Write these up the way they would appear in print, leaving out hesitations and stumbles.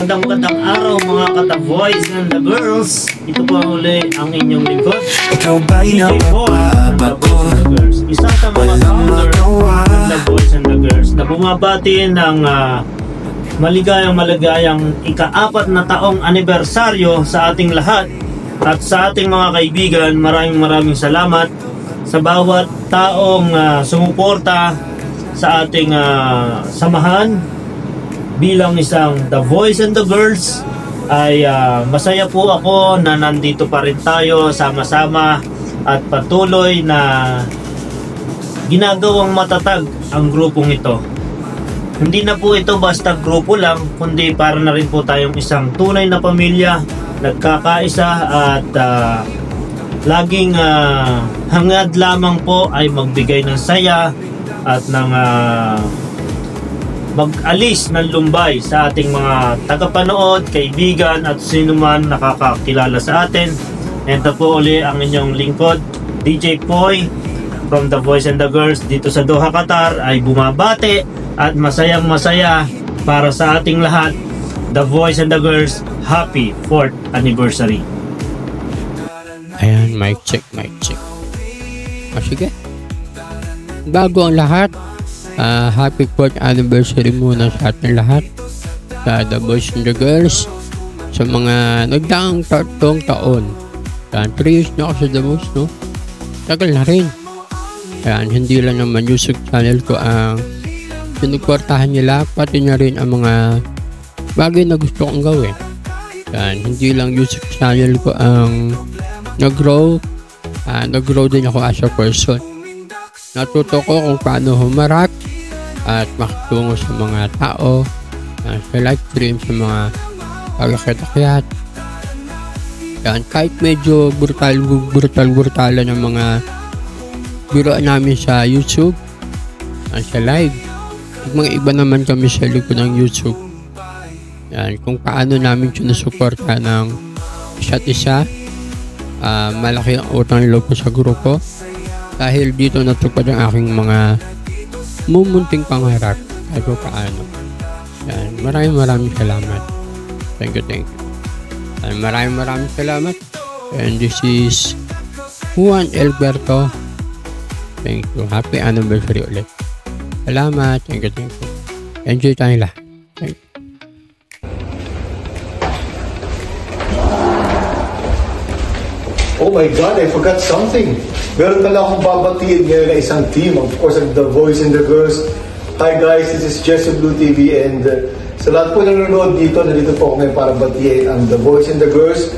Magandang araw mga kata-boys and the girls. Ito po uli ang inyong lingkod, DJ Boy and the Boys and the Girls. Isa sa mga founder ng the Boys and the Girls na bumabati ng maligayang ika-4 na taong anibersaryo sa ating lahat at sa ating mga kaibigan. Maraming salamat sa bawat taong sumuporta sa ating samahan. Bilang isang The Boys and the Girls ay masaya po ako na nandito pa rin tayo sama-sama at patuloy na ginagawang matatag ang grupong ito. Hindi na po ito basta grupo lang, kundi para na rin po tayong isang tunay na pamilya, nagkakaisa at laging hangad lamang po ay magbigay ng saya at ng mag-alis ng lumbay sa ating mga tagapanood, kaibigan at sino man nakakakilala sa atin. Ito po uli ang inyong lingkod, DJ Boy from The Boys and the Girls dito sa Doha, Qatar ay bumabate at masayang masaya para sa ating lahat. The Boys and the Girls, happy 4th anniversary. Ayan, mic check. Sige. Bago ang lahat, happy 4th anniversary muna sa ating lahat, sa The Boys and the Girls, sa mga nagdaang taon. 3 years na ako sa The Boys, no? Tagal na rin. Ayan, hindi lang naman YouTube channel ko ang sinuportahan nila, pati na rin ang mga bagay na gusto kong gawin. Ayan, hindi lang YouTube channel ko ang nag-grow din ako as a person. Natuto ko kung paano humarap at makitungo sa mga tao, sa live stream, sa mga pagkakitakyat. Yan, kahit medyo brutal ng mga biroan namin sa YouTube, sa live. Mga iba naman kami sa likod ng YouTube. Yan, kung paano namin sinusuporta ng isa't isa. Malaki ang utang loob ko sa grupo. Dahil dito natupad ang aking mga mumunting pangarap kahit paano. Yan, maraming salamat. Thank you. And maraming salamat. And this is Juan Alberto. Thank you. Happy anniversary ulit. Salamat. Thank you. Enjoy tayo lahat. Thank you. Oh my God, I forgot something. Meron pala akong babatiin ngayon na isang team. Of course, The Boys and the Girls. Hi guys, this is Jesse Blue TV and sa lahat po nanonood dito, nandito po ako ngayon para batiin ang The Boys and the Girls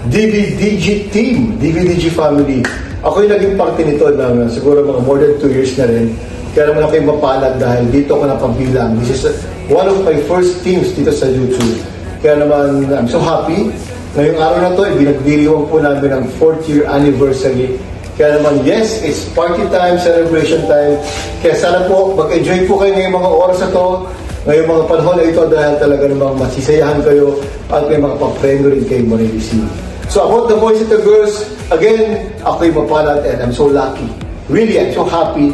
DVDG team, DVDG family. Ako yung naging parte nito ng siguro mga more than 2 years na rin. Kaya naman ako yung mapalad dahil dito ako napabilang. This is one of my first teams dito sa YouTube. Kaya naman, I'm so happy. Ngayong araw na to, binagdiriwang po namin ang 4th year anniversary. Kaya naman, yes, it's party time, celebration time. Kaya sana po, mag-enjoy po kayo ngayong mga oras na to, ngayong mga panahon na ito dahil talaga namang masisayahan kayo at may mga papremyo rin kayo marireceive. So about The Boys and the Girls, again, ako'y mapalad and I'm so lucky. Really, I'm so happy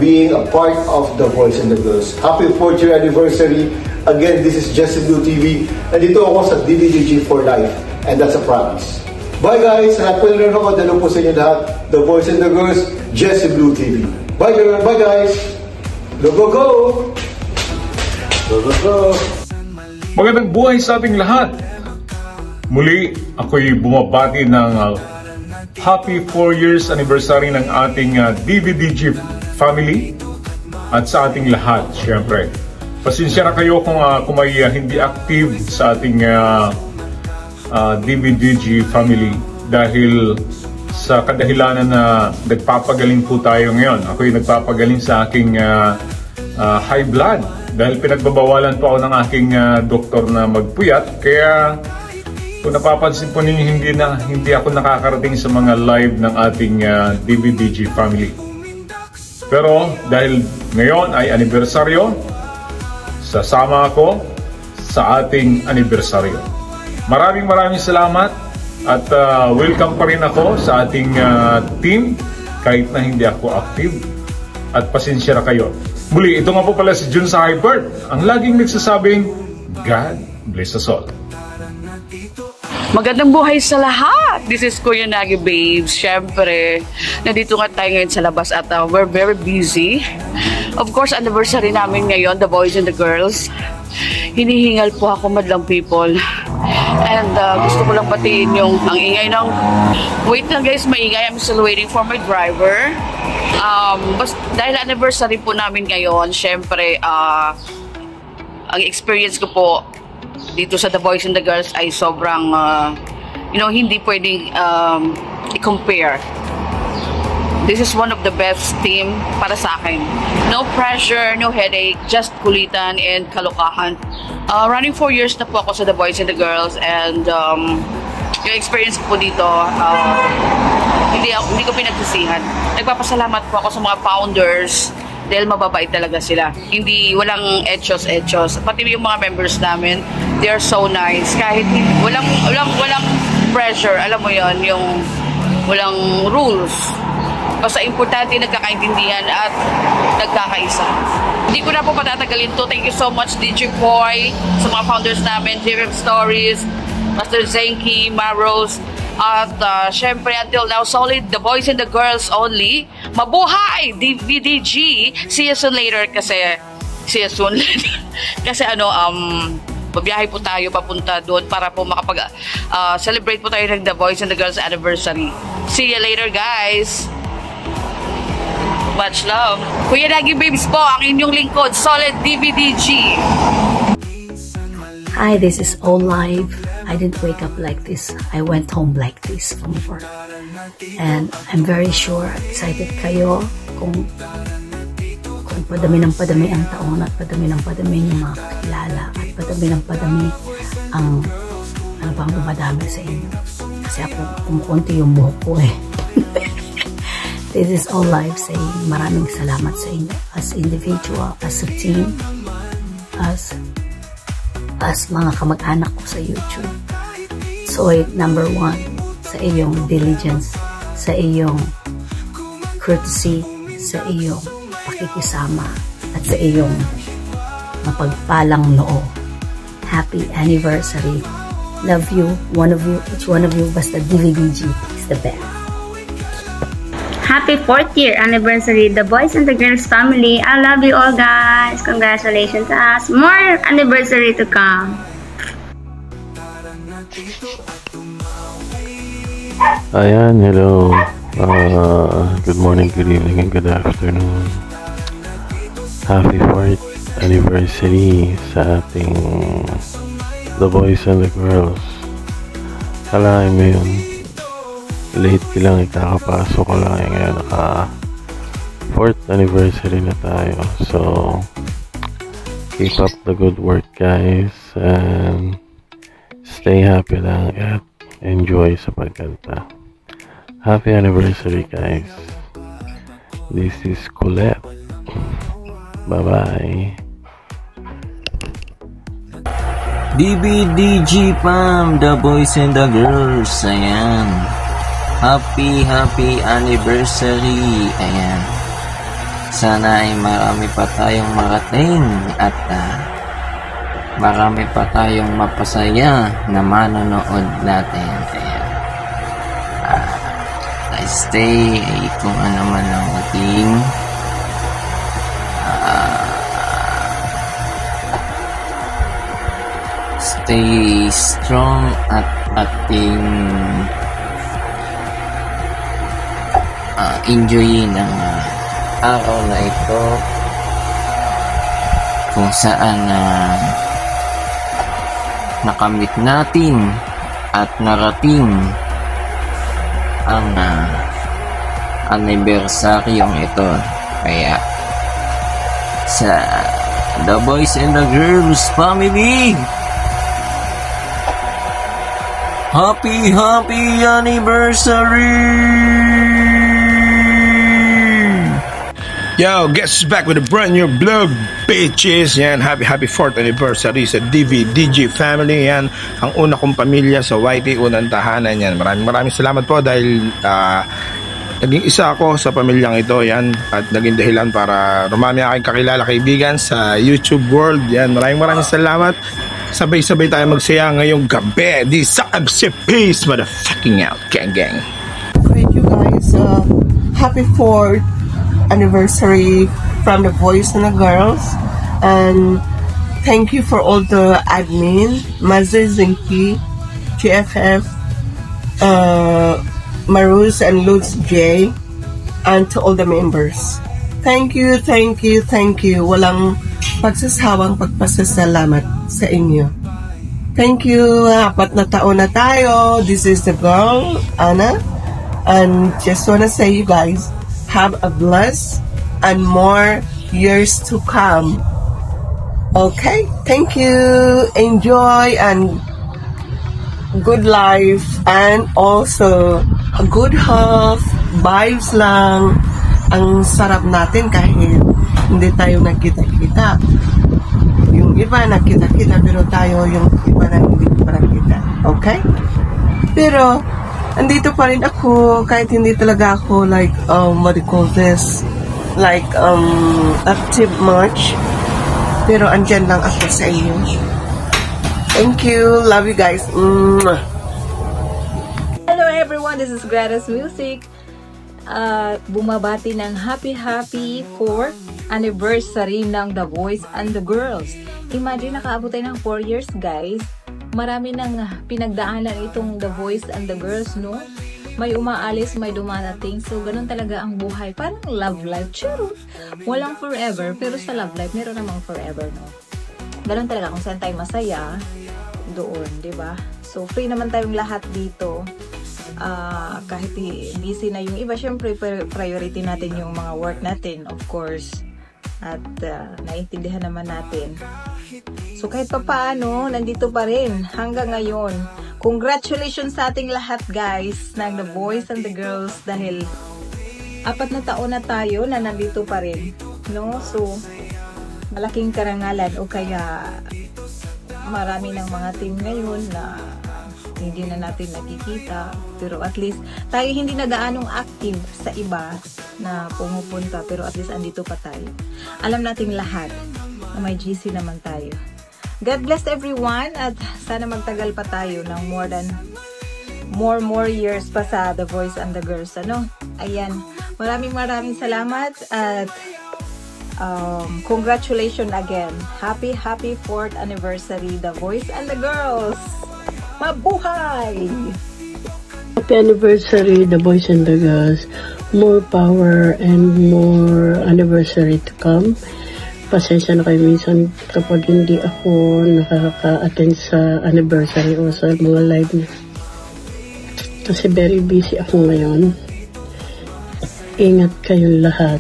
being a part of The Boys and the Girls. Happy 4th year anniversary. Again, this is Jesse Blue TV. Nandito ako sa DVDG for life. And that's a promise. Bye guys! Lahat po nanonood ako. Dalo po sa inyo lahat. The Boys and the Girls, Jesse Blue TV. Bye girl! Bye guys! Go, go, go! Go, go, go! Magandang buhay sa ating lahat! Muli, ako'y bumabati ng happy 4 years anniversary ng ating DVDG family at sa ating lahat, syempre. Pasensya na kayo kung may hindi active sa ating DVDG family dahil sa kadahilanan na nagpapagaling po tayo ngayon. Ako'y nagpapagaling sa aking high blood dahil pinagbabawalan po ako ng aking doktor na magpuyat. Kaya kung napapansin po ninyo, hindi ako nakakarating sa mga live ng ating DVDG family. Pero dahil ngayon ay anibersaryo, sasama ako sa ating anibersaryo. Maraming salamat at welcome pa rin ako sa ating team kahit na hindi ako active at pasensya na kayo. Muli, ito nga po pala si Jun sa Hyper, ang laging nagsasabing God bless us all. Magandang buhay sa lahat! This is Kuya Nagi Babes. Siyempre, nandito nga tayo ngayon sa labas at we're very busy. Of course, anniversary namin ngayon, the boys and the girls. Hinihingal po ako, madlang people. And gusto ko lang batiin yung ang ingay ng... Wait lang guys, maingay. I'm still waiting for my driver. Dahil anniversary po namin ngayon, siyempre, ang experience ko po dito sa The Boys and the Girls ay sobrang, hindi pwedeng i-compare. This is one of the best team para sa akin. No pressure, no headache, just kulitan and kalokahan. Running 4 years na po ako sa The Boys and the Girls, and yung experience ko po dito, hindi ko pinagsisihan. Nagpapasalamat po ako sa mga founders dahil mababait talaga sila. Walang etchos. Pati yung mga members namin, they are so nice. Kahit walang pressure, alam mo yon, yung walang rules. Basta importante nagkakaintindihan at nagkakaisa. Hindi ko na po patatagalin to. Thank you so much, DJ Boy, sa mga founders namin, JFM Stories, Master Zenki, Maros, at syempre until now, solid The Boys and the Girls only. Mabuhay! DVDG! See you soon later kasi babiyahe po tayo papunta doon para po celebrate po tayo ng The Boys and the Girls anniversary. See you later, guys! Much love! Kuya Nagi Babes po, ang inyong lingkod, Solid DVDG! Hi, this is All Live. I didn't wake up like this. I went home like this from work. And I'm very sure, excited kayo kung padami ng padami ang taon at padami ng padami yung mga kakilala at padami ng padami ang ano bang dumadami sa inyo. Kasi ako, kumukunti yung buhok ko eh. This is All Live saying maraming salamat sa inyo as individual, as a team, as mga kamag-anak ko sa YouTube. So, number 1, sa iyong diligence, sa iyong courtesy, sa iyong pakikisama, at sa iyong mapagpalang noo. Happy anniversary. Love you, each one of you, basta DVDG is the best. Happy 4th year anniversary, The Boys and the Girls family. I love you all, guys. Congratulations to us. More anniversary to come. Ayan, hello. Good morning, good evening, and good afternoon. Happy 4th anniversary sa ating The Boys and the Girls. Kalahin mo yun. Late lang, ikakapasok ko lang ngayon, naka 4th anniversary na tayo. So keep up the good work, guys, and stay happy lang at enjoy sa pagkanta. Happy anniversary, guys. This is Colette. Bye bye. DVDG Pam, The Boys and the Girls. Ayan. Happy anniversary. Ayan. Sana ay marami pa tayong marating at marami pa tayong mapasaya na manonood natin. Ayan. Stay kung ano man ang ating stay strong at ating enjoyin ang araw na ito kung saan nakamit natin at narating ang anibersaryong ito. Kaya sa The Boys and the Girls family, happy anniversary! Yo, guess back with a brand new vlog, bitches. Yan, happy 4th anniversary sa DVDG family. Yan, ang una kong pamilya sa YT, unang tahanan. Yan, maraming salamat po dahil naging isa ako sa pamilyang ito. Yan, at naging dahilan para rumami aking kakilala, kaibigan sa YouTube world. Yan, maraming salamat sabay-sabay tayo magsaya ngayong gabi. Di sa peace, motherfucking out, gang. Thank you guys. Happy 4th anniversary from the boys and the girls. And thank you for all the admin, Mazzy Zinky, GFF, Maruz and Lutz J, and to all the members. Thank you. Walang pagsasawang pagpasasalamat sa inyo. Thank you. 4 na taon na tayo. This is the girl, Anna. And just wanna say, you guys, have a blessed and more years to come. Okay? Thank you. Enjoy and good life and also a good health. Vibes lang. Ang sarap natin kahit hindi tayo nagkita-kita. Yung iba nagkita-kita pero tayo yung iba na hindi pa nakita. Okay? Pero andito pa rin ako kahit hindi talaga ako like what do you call this? Like active much. Pero andyan lang ako sa inyo. Thank you. Love you guys. Hello everyone, this is Greta's Music. Bumabati ng happy 4th anniversary ng The Boys and the Girls. Imagine, nakaabot tayo ng 4 years guys. Marami nang pinagdaanan itong The Boys and the Girls, no? May umaalis, may dumarating. So, ganun talaga ang buhay. Parang love life. Charo. Walang forever, pero sa love life, meron namang forever, no? Ganun talaga. Kung saan tayo masaya, doon, di ba? So, free naman tayong lahat dito. Kahit busy na yung iba, syempre priority natin yung mga work natin, of course, at naiintindihan naman natin. So kahit pa paano, nandito pa rin hanggang ngayon. Congratulations sa ating lahat guys ng The Boys and the Girls, dahil 4 na taon na tayo na nandito pa rin, no? So malaking karangalan, o kaya marami ng mga team ngayon na hindi na natin nakikita, pero at least tayo hindi na gaanong active sa iba na pumupunta, pero at least andito pa tayo. Alam nating lahat na may GC naman tayo. God bless everyone, at sana magtagal pa tayo ng more years pa sa The Boys and the Girls, ano? Ayan, maraming salamat at congratulations again. Happy 4th anniversary The Boys and the Girls. Mabuhay! Happy anniversary, The Boys and the Girls. More power and more anniversary to come. Pasensya na kayo minsan kapag hindi ako nakaka-attend sa anniversary o sa mga live niya. Kasi very busy ako ngayon. Ingat kayong lahat.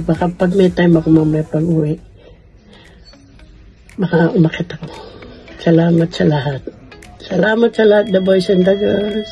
Baka pag may time ako mamaya pag-uwi, baka umakit ako. Salamat sa lahat. Salamat sa lahat, The Boys and the Girls.